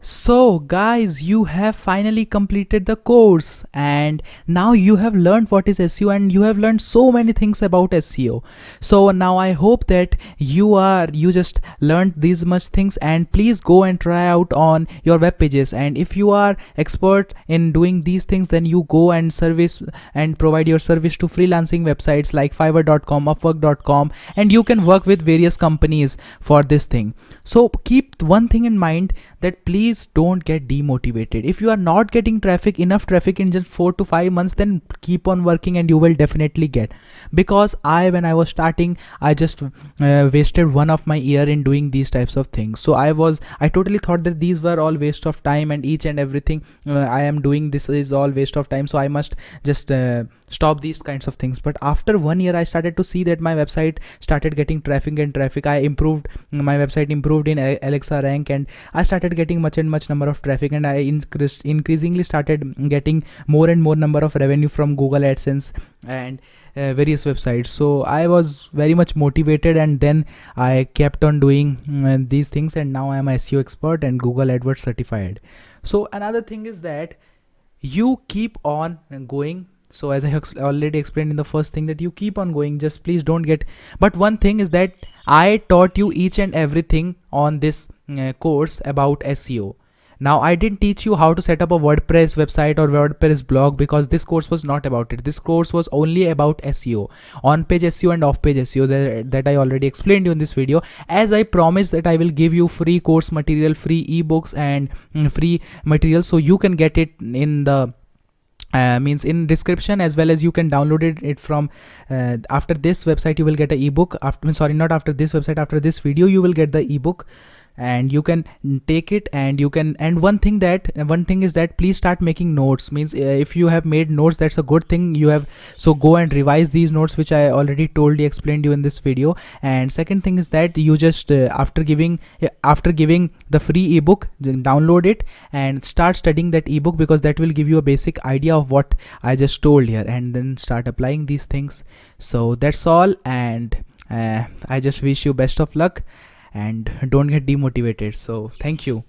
So guys, you have finally completed the course and now you have learned what is SEO and you have learned so many things about SEO. So now I hope that you just learned these much things, and please go and try out on your web pages. And if you are expert in doing these things, then you go and service and provide your service to freelancing websites like fiverr.com, upwork.com, and you can work with various companies for this thing. So keep one thing in mind, that please don't get demotivated. If you are not getting enough traffic in just 4 to 5 months, then keep on working and you will definitely get. Because when I was starting, I just wasted one of my year in doing these types of things. So I totally thought that these were all waste of time, and each and everything I am doing, this is all waste of time, so I must just stop these kinds of things. But after 1 year, I started to see that my website started getting traffic. I improved my website, improved in Alexa rank, and I started getting much and much number of traffic, and I increasingly started getting more and more number of revenue from Google AdSense and various websites. So I was very much motivated, and then I kept on doing these things, and now I am a SEO expert and Google AdWords certified. So another thing is that you keep on going. So as I already explained in the first thing, that you keep on going, just please don't get. But one thing is that I taught you each and everything on this course about SEO. Now I didn't teach you how to set up a WordPress website or WordPress blog, because this course was not about it. This course was only about SEO, on-page SEO and off-page SEO, that I already explained you in this video. As I promised that I will give you free course material, free ebooks and free material, so you can get it in the means in description, as well as you can download it from after this website. You will get a ebook not after this website, after this video you will get the ebook, and you can take it, and you can. And one thing is that please start making notes. Means if you have made notes, that's a good thing. So go and revise these notes, which I already explained you in this video. And second thing is that you just after giving the free ebook, download it and start studying that ebook, because that will give you a basic idea of what I just told here, and then start applying these things. So that's all, and I just wish you best of luck, and don't get demotivated. So thank you.